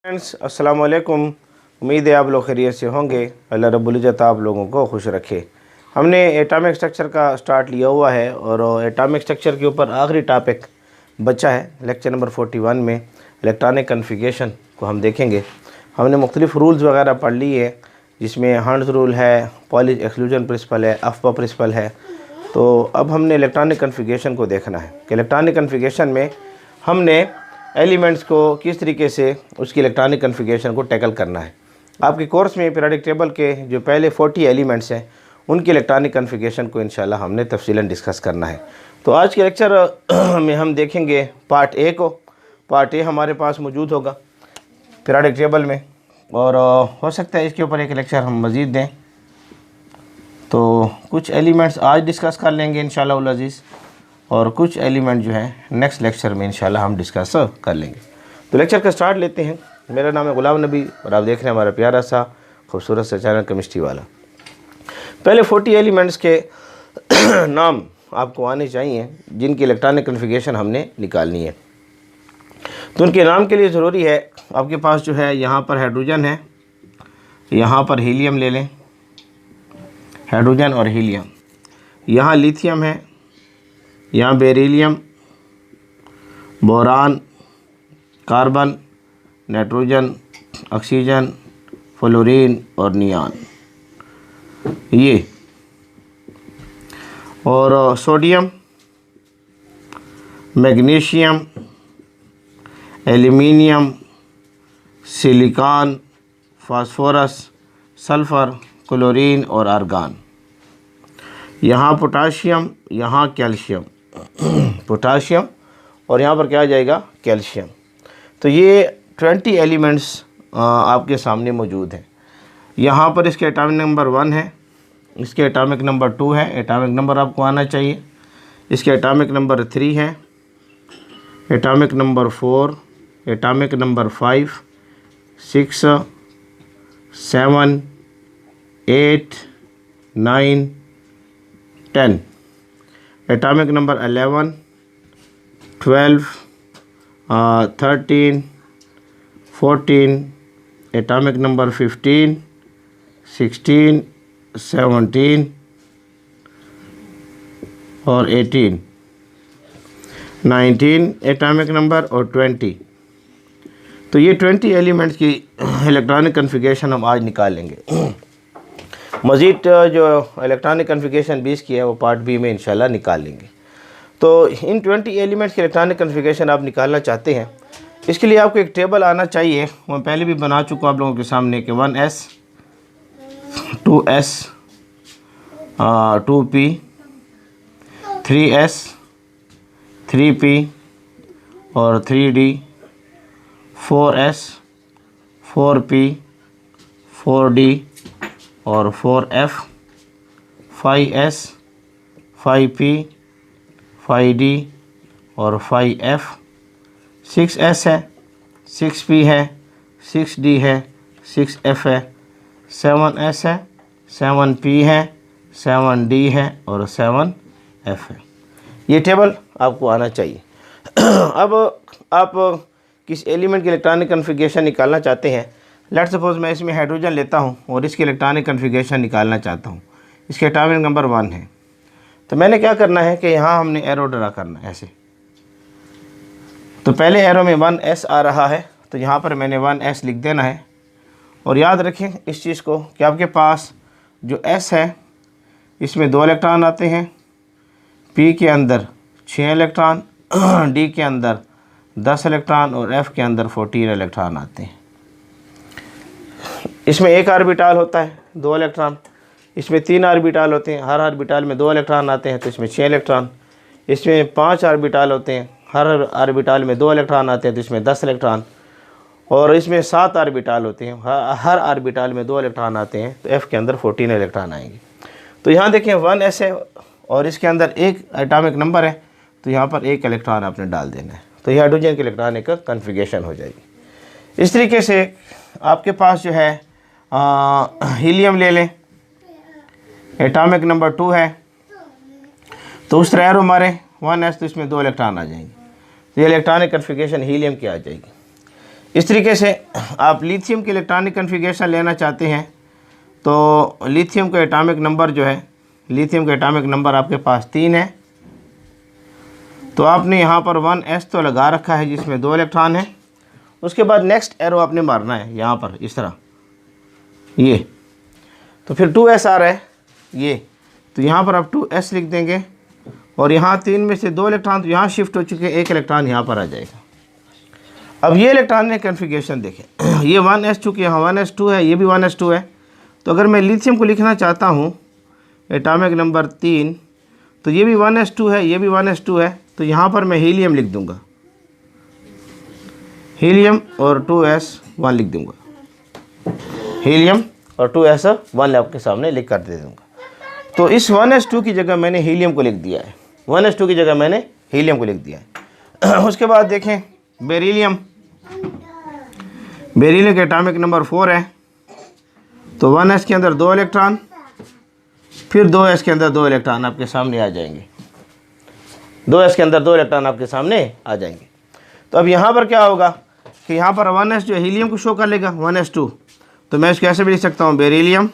Friends अस्सलाम वालेकुम। उम्मीद है आप लोग खैरियत से होंगे। अल्लाह रब्बुल इज़्ज़त आप लोगों को खुश रखे। हमने एटॉमिक स्ट्रक्चर का स्टार्ट लिया हुआ है और एटॉमिक स्ट्रक्चर के ऊपर आखिरी टॉपिक बचा है। लेक्चर नंबर 41 में इलेक्ट्रॉनिक कन्फिगरेशन को हम देखेंगे। हमने मुख्तलिफ रूल्स वगैरह पढ़ लिए है, जिसमें हंड्स रूल है, पॉली एक्सक्लूजन प्रिंसिपल है, अफबा प्रिंसिपल है। तो अब हमने इलेक्ट्रॉनिक कन्फिगरेशन को देखना है कि इलेक्ट्रॉनिक कन्फिगरेशन में हमने एलिमेंट्स को किस तरीके से उसकी इलेक्ट्रॉनिक कन्फिगरेशन को टैकल करना है। आपके कोर्स में पीरियोडिक टेबल के जो पहले 40 एलिमेंट्स हैं उनकी इलेक्ट्रॉनिक कन्फिगरेशन को इंशाल्लाह हमने तफसीलन डिस्कस करना है। तो आज के लेक्चर में हम देखेंगे पार्ट ए को। पार्ट ए हमारे पास मौजूद होगा पीरियोडिक टेबल में, और हो सकता है इसके ऊपर एक लेक्चर हम मज़ीद दें। तो कुछ एलिमेंट्स आज डिस्कस कर लेंगे इंशाल्लाह उल अज़ीज़, और कुछ एलिमेंट जो है नेक्स्ट लेक्चर में इंशाल्लाह हम डिस्कस कर लेंगे। तो लेक्चर का स्टार्ट लेते हैं। मेरा नाम है गुलाम नबी और आप देख रहे हैं हमारा प्यारा सा खूबसूरत सा चैनल केमिस्ट्री वाला। पहले 40 एलिमेंट्स के नाम आपको आने चाहिए जिनकी इलेक्ट्रॉनिक कन्फिगरेशन हमने निकालनी है। तो उनके नाम के लिए ज़रूरी है आपके पास जो है, यहाँ पर हाइड्रोजन है, यहाँ पर हीलियम ले लें, हाइड्रोजन और हीलियम। यहाँ लिथियम है, यहाँ beryllium, boron, carbon, nitrogen, oxygen, fluorine और नियान ये, और sodium, magnesium, aluminium, silicon, phosphorus, sulphur, chlorine और आर्गन। यहाँ पोटाशियम, यहाँ कैल्शियम, पोटाशियम और यहाँ पर क्या आ जाएगा, कैल्शियम। तो ये 20 एलिमेंट्स आपके सामने मौजूद हैं। यहाँ पर इसके एटॉमिक नंबर 1 है, इसके एटॉमिक नंबर 2 है, एटॉमिक नंबर आपको आना चाहिए। इसके एटॉमिक नंबर 3 है, atomic number 4, atomic number 5, 6, 7, 8, 9, 10, atomic number 11, 12, 13, 14, atomic number 15, 16, 17 और 18, 19 एटॉमिक नंबर और 20। तो ये 20 एलिमेंट्स की इलेक्ट्रॉनिक कन्फिगरेशन हम आज निकाल लेंगे। मज़ीद जो इलेक्ट्रॉनिक कन्फिगरेशन 20 की है वो पार्ट बी में इंशाल्लाह निकाल लेंगे। तो इन 20 एलिमेंट्स की इलेक्ट्रॉनिक कन्फिगरेशन आप निकालना चाहते हैं, इसके लिए आपको एक टेबल आना चाहिए। मैं पहले भी बना चुका हूँ आप लोगों के सामने कि 1s, 2s, 2p, 3s, 3p और 3d, 4s, 4p, 4d और 4f, 5s, 5p, 5d और 5f, 6s है, 6p है, 6d है, 6f है, 7s है, 7p है, 7d है और 7f है। ये टेबल आपको आना चाहिए। अब आप किस एलिमेंट की इलेक्ट्रॉनिक कन्फिगरेशन निकालना चाहते हैं। लेट्स सपोज मैं इसमें हाइड्रोजन लेता हूँ और इसकी इलेक्ट्रॉनिक कन्फिगरेशन निकालना चाहता हूँ। इसके एटॉमिक नंबर 1 है। तो मैंने क्या करना है कि यहाँ हमने एरो ड्रा करना है ऐसे। तो पहले एरो में 1s आ रहा है, तो यहाँ पर मैंने 1s लिख देना है। और याद रखें इस चीज़ को कि आपके पास जो s है इसमें 2 इलेक्ट्रॉन आते हैं, p के अंदर 6 इलेक्ट्रॉन, d के अंदर 10 इलेक्ट्रॉन और f के अंदर 14 इलेक्ट्रॉन आते हैं। इसमें एक ऑर्बिटल होता है 2 इलेक्ट्रॉन, इसमें 3 ऑर्बिटल होते हैं, हर ऑर्बिटल में 2 इलेक्ट्रॉन आते हैं, तो इसमें 6 इलेक्ट्रॉन। इसमें 5 ऑर्बिटल होते हैं, हर ऑर्बिटल में 2 इलेक्ट्रॉन आते हैं, तो इसमें 10 इलेक्ट्रॉन। और इसमें 7 ऑर्बिटल होते हैं, हर ऑर्बिटल में 2 इलेक्ट्रॉन आते हैं, तो F के अंदर 14 इलेक्ट्रॉन आएंगे। तो यहाँ देखें 1s है और इसके अंदर एक एटॉमिक नंबर है, तो यहाँ पर एक इलेक्ट्रॉन आपने डाल देना है। तो ये हाइड्रोजन की इलेक्ट्रॉनिक कन्फिगरेशन हो जाएगी। इस तरीके से आपके पास जो है हीलियम ले लें, एटॉमिक नंबर 2 है, तो उस तरह एरो मारें 1s, तो इसमें 2 इलेक्ट्रॉन आ जाएंगे। तो ये इलेक्ट्रॉनिक कन्फिगरेशन हीलियम की आ जाएगी। इस तरीके से आप लिथियम की इलेक्ट्रॉनिक कन्फिगरेशन लेना चाहते हैं तो लिथियम का एटॉमिक नंबर जो है, लिथियम का एटॉमिक नंबर आपके पास 3 है। तो आपने यहाँ पर 1s तो लगा रखा है जिसमें 2 इलेक्ट्रॉन है। उसके बाद नेक्स्ट एरो आपने मारना है यहाँ पर इस तरह, ये तो फिर 2s आ रहा है ये, तो यहाँ पर आप 2s लिख देंगे और यहाँ 3 में से 2 इलेक्ट्रॉन तो यहाँ शिफ्ट हो चुके, 1 इलेक्ट्रॉन यहाँ पर आ जाएगा। अब ये इलेक्ट्रॉनिक कन्फिगरेशन देखें, ये 1s चूँकि यहाँ 1s2 है, ये भी 1s2 है। तो अगर मैं लिथियम को लिखना चाहता हूँ एटॉमिक नंबर 3, तो ये भी 1s2 है, ये भी 1s2 है, तो यहाँ पर मैं हीलियम लिख दूँगा, हीलियम और 2s1 लिख दूँगा, हीलियम और 2s1 आपके सामने लिख कर दे दूँगा। तो इस 1s2 की जगह मैंने हीलियम को लिख दिया है, 1s2 की जगह मैंने हीलियम को लिख दिया है। उसके बाद देखें बेरिलियम, बेरिलियम का एटॉमिक नंबर 4 है। तो 1s के अंदर 2 इलेक्ट्रॉन, फिर 2s के अंदर 2 इलेक्ट्रॉन आपके सामने आ जाएंगे, 2s के अंदर 2 इलेक्ट्रॉन आपके सामने आ जाएंगे। तो अब यहाँ पर क्या होगा कि यहाँ पर 1s जो हीलियम को शो कर लेगा 1s2, तो मैं इसको ऐसे भी लिख सकता हूँ बेरिलियम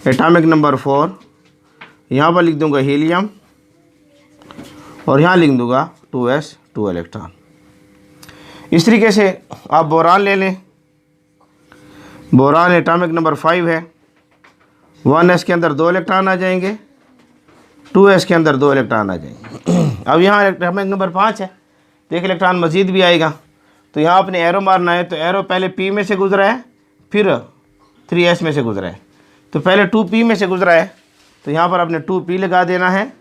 एटॉमिक नंबर 4, यहाँ पर लिख दूँगा हीलियम और यहाँ लिख दूँगा 2s 2 इलेक्ट्रॉन। इस तरीके से आप बोरान ले लें, बोरान एटॉमिक नंबर 5 है, 1s के अंदर 2 इलेक्ट्रॉन आ जाएंगे, 2s के अंदर 2 इलेक्ट्रॉन आ जाएंगे। अब यहाँ एटॉमिक नंबर 5 है तो 1 इलेक्ट्रॉन मज़ीद भी आएगा। तो यहाँ आपने एरो मारना है, तो एरो पहले p में से गुजरा है, फिर 3s में से गुजरा है। तो पहले 2p में से गुजरा है, तो यहाँ पर आपने 2p लगा देना है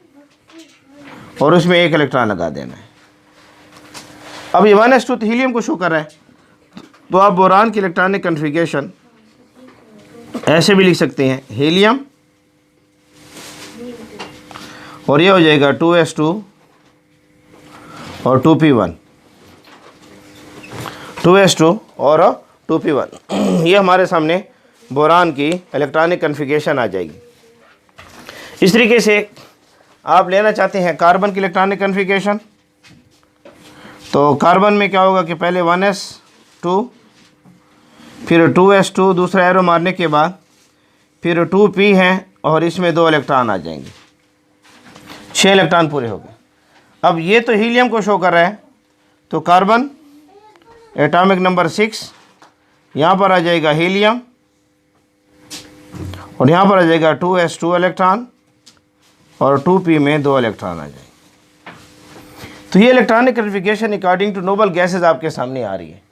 और उसमें 1 इलेक्ट्रॉन लगा देना है। अब ये 1s2 तो हीलियम को शो कर रहा है, तो आप बोरान की इलेक्ट्रॉनिक कन्फिगरेशन ऐसे भी लिख सकते हैं, हीलियम और ये हो जाएगा 2s2 और 2p1, 2s2 और 2p1। ये हमारे सामने बोरान की इलेक्ट्रॉनिक कन्फिगरेशन आ जाएगी। इस तरीके से आप लेना चाहते हैं कार्बन की इलेक्ट्रॉनिक कन्फिगरेशन, तो कार्बन में क्या होगा कि पहले 1s2, फिर 2s2, दूसरा एरो मारने के बाद फिर 2p है और इसमें 2 इलेक्ट्रॉन आ जाएंगे, 6 इलेक्ट्रॉन पूरे हो गए। अब ये तो हीलियम को शो कर रहा है, तो कार्बन एटॉमिक नंबर 6, यहाँ पर आ जाएगा हीलियम और यहाँ पर आ जाएगा 2s2 इलेक्ट्रॉन और 2p में 2 इलेक्ट्रॉन आ जाएंगे। तो ये electronic configuration according to noble gases आपके सामने आ रही है।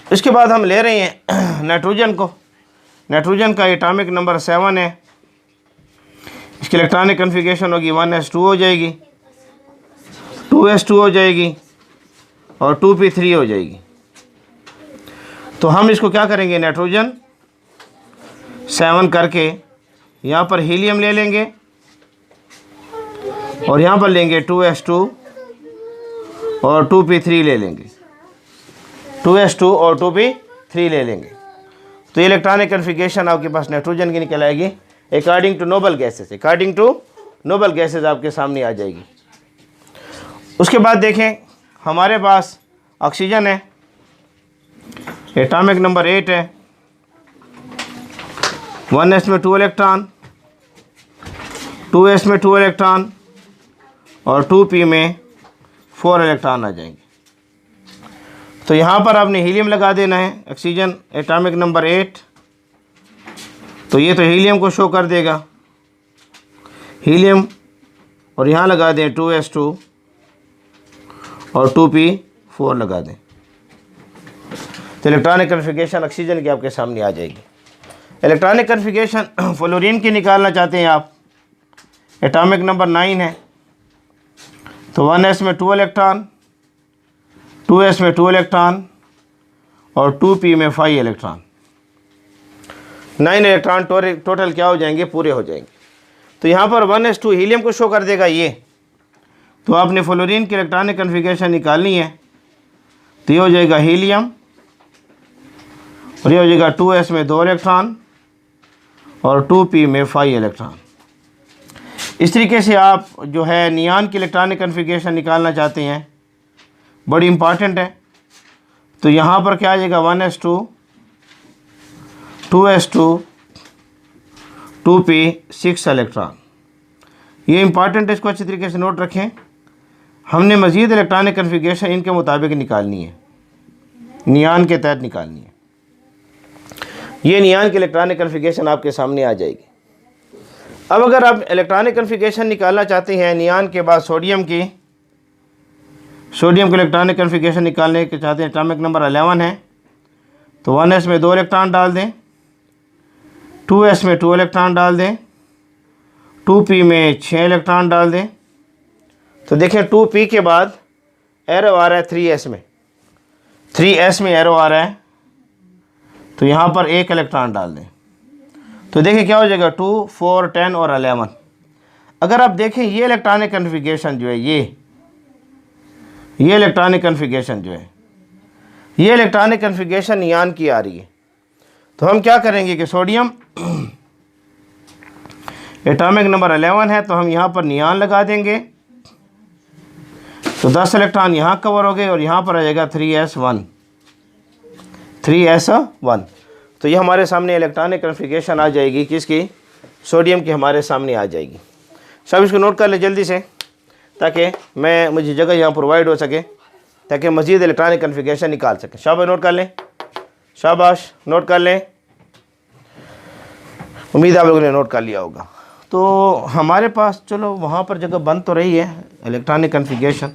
इसके बाद हम ले रहे हैं नाइट्रोजन को। नाइट्रोजन का एटॉमिक नंबर 7 है, इसकी इलेक्ट्रॉनिक कन्फिगरेशन होगी 1s2 हो जाएगी, 2s2 हो जाएगी और 2p3 हो जाएगी। तो हम इसको क्या करेंगे, नाइट्रोजन 7 करके यहाँ पर हीलियम ले लेंगे और यहाँ पर लेंगे 2s2 और 2p3 ले लेंगे, 2s2 और 2p3 ले लेंगे। तो ये इलेक्ट्रॉनिक कन्फिगरेशन आपके पास नाइट्रोजन की निकल आएगी according to noble gases, according to noble gases आपके सामने आ जाएगी। उसके बाद देखें हमारे पास ऑक्सीजन है, एटॉमिक नंबर 8 है, 1s में 2 इलेक्ट्रॉन, 2s में 2 इलेक्ट्रॉन और 2p में 4 इलेक्ट्रॉन आ जाएंगे। तो यहाँ पर आपने हीलियम लगा देना है, ऑक्सीजन एटॉमिक नंबर 8, तो ये तो हीलियम को शो कर देगा, हीलियम और यहाँ लगा दें 2s2 और 2p4 लगा दें। तो इलेक्ट्रॉनिक कन्फिगरेशन ऑक्सीजन की आपके सामने आ जाएगी। इलेक्ट्रॉनिक कन्फिगरेशन फ्लोरीन की निकालना चाहते हैं आप, एटॉमिक नंबर 9 है, तो 1s में 2 इलेक्ट्रॉन, 2s में 2 इलेक्ट्रॉन और 2p में 5 इलेक्ट्रॉन, 9 इलेक्ट्रॉन टोटल क्या हो जाएंगे, पूरे हो जाएंगे। तो यहाँ पर 1s2 हीलियम को शो कर देगा ये, तो आपने फ्लोरीन की इलेक्ट्रॉनिक कन्फिगरेशन निकालनी है। तो ये हो जाएगा हीलियम और ये हो जाएगा 2s में 2 इलेक्ट्रॉन और 2p में 5 इलेक्ट्रॉन। इस तरीके से आप जो है नियान की इलेक्ट्रॉनिक कन्फिगरेशन निकालना चाहते हैं, बड़ी इंपॉर्टेंट है। तो यहाँ पर क्या आ जाएगा 1s2 2s2 2p 6 इलेक्ट्रॉन। ये इंपॉर्टेंट है, इसको अच्छी तरीके से नोट रखें। हमने मज़ीद इलेक्ट्रॉनिक कन्फिगरेशन इनके मुताबिक निकालनी है, नियान के तहत निकालनी है। ये नियान की इलेक्ट्रॉनिक कन्फिगरेशन आपके सामने आ जाएगी। अब अगर आप इलेक्ट्रॉनिक कन्फिगरेशन निकालना चाहते हैं नियान के बाद सोडियम की इलेक्ट्रॉनिक कन्फिगरेशन निकालने के चाहते हैं, एटॉमिक नंबर 11 है, तो 1s में 2 इलेक्ट्रॉन डाल दें, 2s में 2 इलेक्ट्रॉन डाल दें, 2p में 6 इलेक्ट्रॉन डाल दें। तो देखें 2p के बाद एरो आ रहा है 3s में, 3s में एरो आ रहा है, तो यहाँ पर 1 इलेक्ट्रॉन डाल दें। तो देखें क्या हो जाएगा 2 4 10 और 11। अगर आप देखें ये इलेक्ट्रॉनिक कन्फिगरेशन जो है, ये इलेक्ट्रॉनिक कन्फिगरेशन जो है, ये इलेक्ट्रॉनिक कन्फिगरेशन नियान की आ रही है। तो हम क्या करेंगे कि सोडियम एटॉमिक नंबर 11 है, तो हम यहाँ पर नियान लगा देंगे, तो 10 इलेक्ट्रॉन यहाँ कवर हो गए और यहाँ पर आ जाएगा 3s1। तो ये हमारे सामने इलेक्ट्रॉनिक कन्फिगरेशन आ जाएगी, किसकी? सोडियम की हमारे सामने आ जाएगी। सब इसको नोट कर लें जल्दी से, ताकि मुझे जगह यहाँ प्रोवाइड हो सके, ताकि मज़ीद इलेक्ट्रॉनिक कन्फिगरेशन निकाल सकें। शाबाश, नोट कर लें, शाबाश, नोट कर लें। उम्मीद आप लोगों ने नोट कर लिया होगा। तो हमारे पास चलो वहाँ पर जगह बन तो रही है इलेक्ट्रॉनिक कन्फिगरेशन।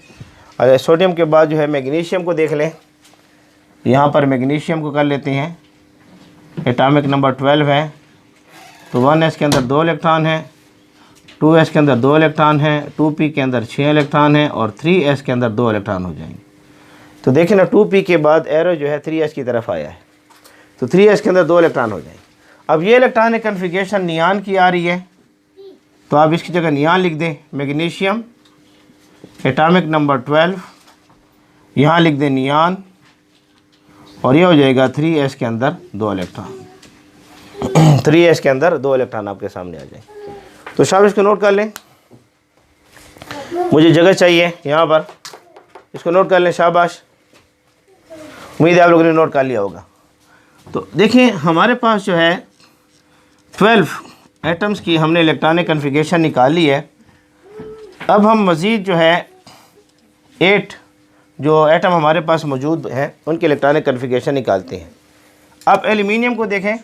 और सोडियम के बाद जो है मैग्नीशियम को देख लें। यहाँ पर मैग्नीशियम को कर लेते हैं, एटॉमिक नंबर 12 है, तो 1s के अंदर 2 इलेक्ट्रॉन है, 2s के अंदर 2 इलेक्ट्रॉन है, 2p के अंदर 6 इलेक्ट्रॉन है और 3s के अंदर 2 इलेक्ट्रॉन हो जाएंगे। तो देखें ना 2p के बाद एरो जो है 3s की तरफ आया है, तो 3s के अंदर 2 इलेक्ट्रॉन हो जाएंगे। अब ये इलेक्ट्रॉनिक कन्फिगरेशन नियान की आ रही है, तो आप इसकी जगह नियान लिख दें, मैग्नीशियम एटॉमिक नंबर 12, यहाँ लिख दें नियान, और ये हो जाएगा 3s के अंदर 2 इलेक्ट्रॉन। 3s के अंदर 2 इलेक्ट्रॉन आपके सामने आ जाए। तो शाबाश, इसको नोट कर लें, मुझे जगह चाहिए यहाँ पर, इसको नोट कर लें, शाबाश। उम्मीद है आप लोगों ने नोट कर लिया होगा। तो देखिए हमारे पास जो है 12 एटम्स की हमने इलेक्ट्रॉनिक कन्फिगरेशन निकाली है। अब हम मज़ीद जो है 8 जो एटम हमारे पास मौजूद हैं उनके इलेक्ट्रॉनिक कन्फिगरेशन निकालते हैं। अब एल्यूमिनियम को देखें,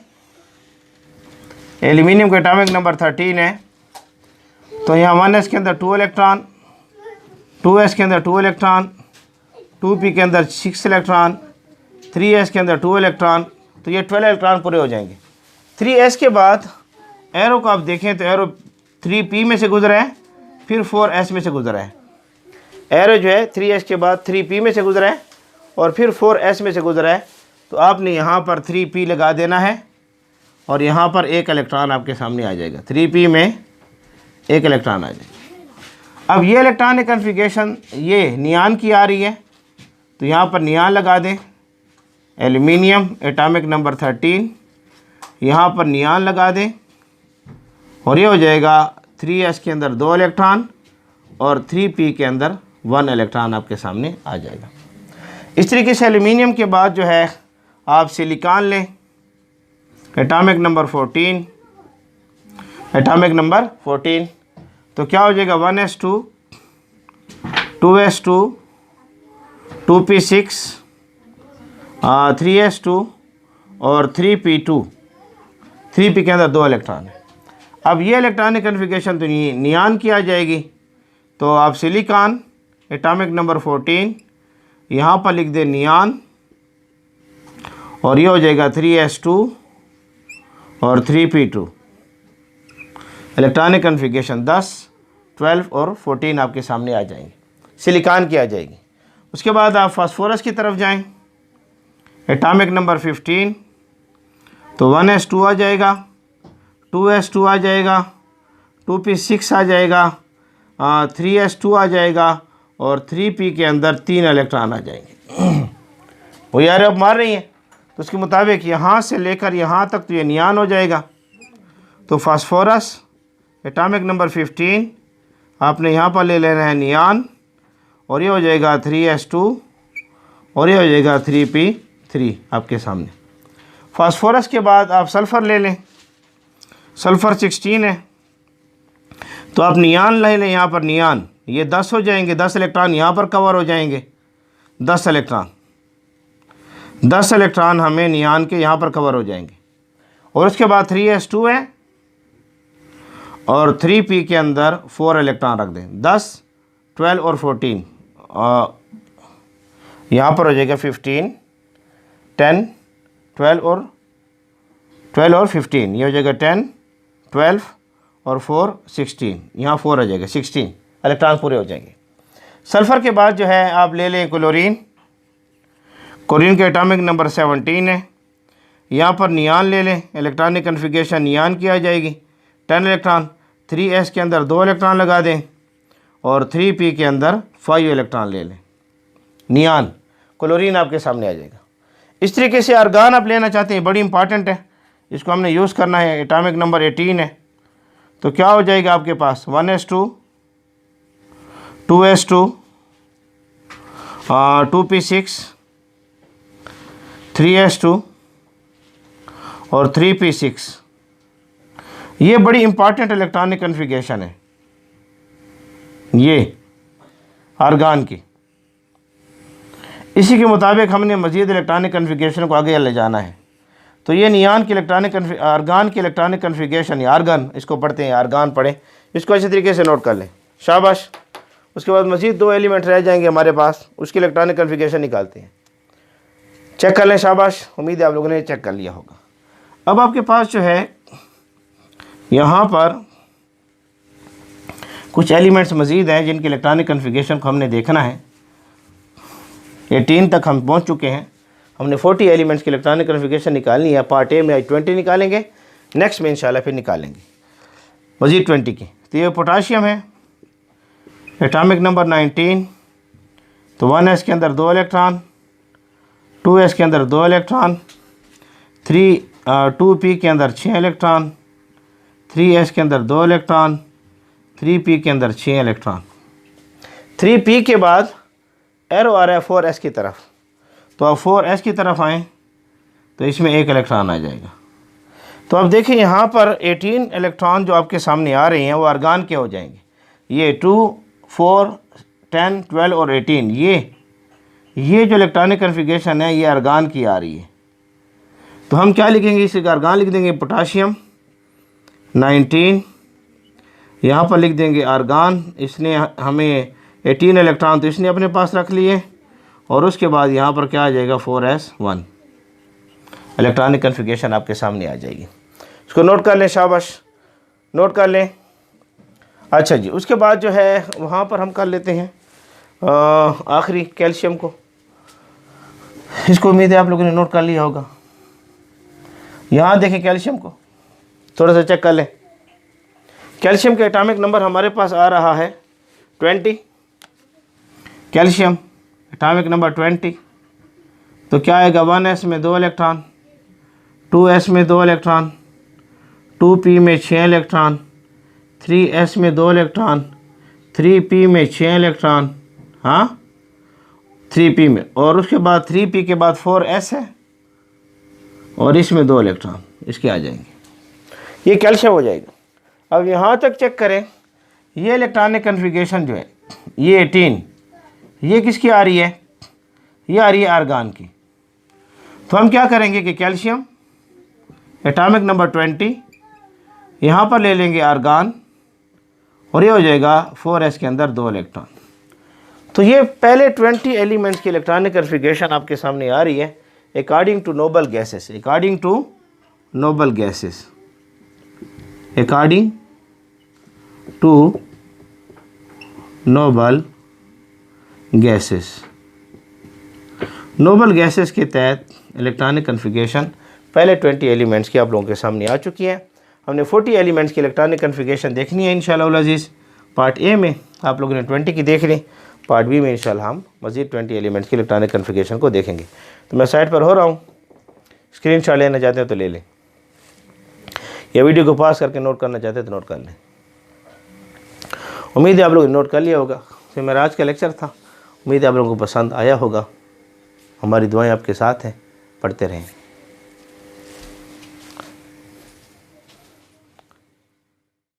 एल्यूमिनियम का एटॉमिक नंबर 13 है, तो यहाँ 1s के अंदर 2 इलेक्ट्रॉन, 2s के अंदर 2 इलेक्ट्रॉन, 2p के अंदर 6 इलेक्ट्रॉन, 3s के अंदर 2 इलेक्ट्रॉन, तो ये 12 इलेक्ट्रॉन पूरे हो जाएंगे। 3s के बाद एरो को आप देखें तो एरो 3p में से गुजरा है, फिर 4s में से गुजरा है। एरो जो है 3s के बाद 3p में से गुजरा है और फिर 4s में से गुजरा है। तो आपने यहाँ पर 3p लगा देना है और यहाँ पर 1 इलेक्ट्रॉन आपके सामने आ जाएगा, 3p में 1 इलेक्ट्रॉन आ जाएगा। अब ये इलेक्ट्रॉनिक कन्फिगरेशन ये नियान की आ रही है, तो यहाँ पर नियान लगा दें, एल्यूमिनियम एटॉमिक नंबर 13, यहाँ पर नियान लगा दें और ये हो जाएगा 3s के अंदर 2 इलेक्ट्रॉन और 3p के अंदर 1 इलेक्ट्रॉन आपके सामने आ जाएगा। इस तरीके से एल्यूमिनियम के बाद जो है आप सिलिकॉन लें, एटॉमिक नंबर 14, एटॉमिक नंबर 14, तो क्या हो जाएगा 1s2 2s2 2p6 3s2 और 3p2, 3p के अंदर 2 इलेक्ट्रॉन है। अब ये इलेक्ट्रॉनिक कन्फिगरेशन तो नियान की आ जाएगी, तो आप सिलिकॉन एटॉमिक नंबर 14 यहाँ पर लिख दें नियान और ये हो जाएगा 3s2 और 3p2। इलेक्ट्रॉनिक कन्फिगरेशन 10, 12 और 14 आपके सामने आ जाएंगे, सिलिकॉन की आ जाएगी। उसके बाद आप फास्फोरस की तरफ जाएं, एटॉमिक नंबर 15, तो 1s2 आ जाएगा, 2s2 आ जाएगा, 2p6 आ जाएगा, 3s2 आ जाएगा और 3p के अंदर 3 इलेक्ट्रॉन आ जाएंगे। वो यार अब मार रही हैं, तो उसके मुताबिक यहाँ से लेकर यहाँ तक तो ये नियान हो जाएगा। तो फास्फोरस एटॉमिक नंबर 15 आपने यहाँ पर ले लेना है नियान और ये हो जाएगा 3s2 और ये हो जाएगा 3p3 आपके सामने। फास्फोरस के बाद आप सल्फ़र ले लें, सल्फ़र 16 है, तो आप नियान ले लें। यहाँ पर नियान ये 10 हो जाएंगे, 10 इलेक्ट्रॉन यहाँ पर कवर हो जाएंगे, 10 इलेक्ट्रॉन हमें नियान के यहाँ पर कवर हो जाएंगे। और उसके बाद 3s2 है और 3p के अंदर 4 इलेक्ट्रॉन रख दें, 10, 12 और 14, यहाँ पर हो जाएगा 15, 10, 12 और 15, ये हो जाएगा 10, 12 और 4, 16, यहाँ 4 हो जाएगा, 16 इलेक्ट्रॉन पूरे हो जाएंगे। सल्फ़र के बाद जो है आप ले लें क्लोरीन। क्लोरीन का एटॉमिक नंबर 17 है। यहाँ पर नियान ले लें, इलेक्ट्रॉनिक कन्फिगरेशन नियान की आ जाएगी, 10 इलेक्ट्रॉन, 3s के अंदर 2 इलेक्ट्रॉन लगा दें और 3p के अंदर 5 इलेक्ट्रॉन ले लें। नियान क्लोरीन आपके सामने आ जाएगा। इस तरीके से आर्गान आप लेना चाहते हैं, बड़ी इंपॉर्टेंट है, इसको हमने यूज़ करना है। एटॉमिक नंबर 18 है, तो क्या हो जाएगा आपके पास 1s2, 2s2, 2p6, 3s2 और 3p6। ये बड़ी इंपॉर्टेंट इलेक्ट्रॉनिक कन्फिगरेशन है ये आर्गान की। इसी के मुताबिक हमने मज़ीद इलेक्ट्रॉनिक कन्फिगरेशन को आगे ले जाना है। तो ये नियान की आर्गान की इलेक्ट्रॉनिक कन्फिगरेशन, या आर्गन इसको पढ़ते हैं, आर्गान पढ़ें, इसको अच्छे तरीके से नोट कर लें, शाबाश। उसके बाद मज़ीद 2 एलिमेंट रह जाएंगे हमारे पास, उसकी इलेक्ट्रॉनिक कन्फिगरेशन निकालते हैं, चेक कर लें, शाबाश। उम्मीद है आप लोगों ने चेक कर लिया होगा। अब आपके पास जो है यहाँ पर कुछ एलिमेंट्स मज़ीद हैं जिनकी इलेक्ट्रॉनिक कन्फिगरेशन को हमने देखना है। 18 तक हम पहुँच चुके हैं, हमने 40 एलिमेंट्स की इलेक्ट्रॉनिक कन्फिगरेशन निकालनी है। पार्ट ए में आज 20 निकालेंगे, नेक्स्ट में इंशाल्लाह फिर निकालेंगे मज़ीद 20 की। तो ये पोटाशियम है, एटॉमिक नंबर 19, तो 1s के अंदर 2 इलेक्ट्रॉन, 2s के अंदर 2 इलेक्ट्रॉन, 2p के अंदर 6 इलेक्ट्रॉन, 3s के अंदर 2 इलेक्ट्रॉन, 3p के अंदर 6 इलेक्ट्रॉन। 3p के बाद एरो आ रहा है 4s की तरफ, तो आप 4s की तरफ आएँ तो इसमें 1 इलेक्ट्रॉन आ जाएगा। तो अब देखें यहाँ पर 18 इलेक्ट्रॉन जो आपके सामने आ रहे हैं वो आर्गान के हो जाएंगे। ये 2, 4, 10, 12 और 18, ये जो इलेक्ट्रॉनिक कन्फिगरेशन है ये आर्गान की आ रही है। तो हम क्या लिखेंगे, इसे आर्गान लिख देंगे पोटाशियम 19, यहाँ पर लिख देंगे आर्गान, इसने हमें 18 इलेक्ट्रॉन तो इसने अपने पास रख लिए, और उसके बाद यहाँ पर क्या आ जाएगा 4s1 इलेक्ट्रॉनिक कन्फिगरेशन आपके सामने आ जाएगी। इसको नोट कर लें, शाबाश, नोट कर लें। अच्छा जी, उसके बाद जो है वहाँ पर हम कर लेते हैं आखिरी कैल्शियम को। इसको उम्मीद है आप लोगों ने नोट कर लिया होगा। यहाँ देखें कैल्शियम को थोड़ा सा चेक कर लें। कैल्शियम का एटॉमिक नंबर हमारे पास आ रहा है 20, कैल्शियम एटॉमिक नंबर 20, तो क्या आएगा 1s में 2 इलेक्ट्रॉन, 2s में 2 इलेक्ट्रॉन, 2p में 6 इलेक्ट्रॉन, 3s में 2 इलेक्ट्रॉन, 3p में 6 इलेक्ट्रॉन, हाँ 3p में, और उसके बाद 3p के बाद 4s है और इसमें 2 इलेक्ट्रॉन इसके आ जाएंगे, ये कैल्शियम हो जाएगा। अब यहाँ तक चेक करें, ये इलेक्ट्रॉनिक कन्फिगरेशन जो है ये 18, ये किसकी आ रही है, ये आ रही है आर्गान की। तो हम क्या करेंगे कि कैल्शियम एटॉमिक नंबर 20 यहाँ पर ले लेंगे आर्गान, और ये हो जाएगा 4s के अंदर 2 इलेक्ट्रॉन। तो ये पहले 20 एलिमेंट्स की इलेक्ट्रॉनिक कन्फिगरेशन आपके सामने आ रही है according to noble gases, according to noble gases, according to noble gases. Noble gases के तहत इलेक्ट्रॉनिक कन्फिगरेशन पहले 20 एलिमेंट्स की आप लोगों के सामने आ चुकी है। हमने 40 एलिमेंट्स की इलेक्ट्रॉनिक कन्फिगरेशन देखनी है इंशाअल्लाह अज़ीज़। पार्ट ए में आप लोगों ने 20 की देख ली, पार्ट बी में इंशाअल्लाह हम मज़ीद 20 एलिमेंट्स की इलेक्ट्रॉनिक कन्फिगरेशन को देखेंगे। तो मैं साइड पर हो रहा हूँ, स्क्रीनशॉट लेना चाहते हैं तो ले लें, या वीडियो को पास करके नोट करना चाहते हैं तो नोट कर लें। उम्मीद है आप लोगों ने नोट कर लिया होगा। फिर मेरा आज का लेक्चर था, उम्मीद है आप लोगों को पसंद आया होगा। हमारी दुआएं आपके साथ हैं, पढ़ते रहें।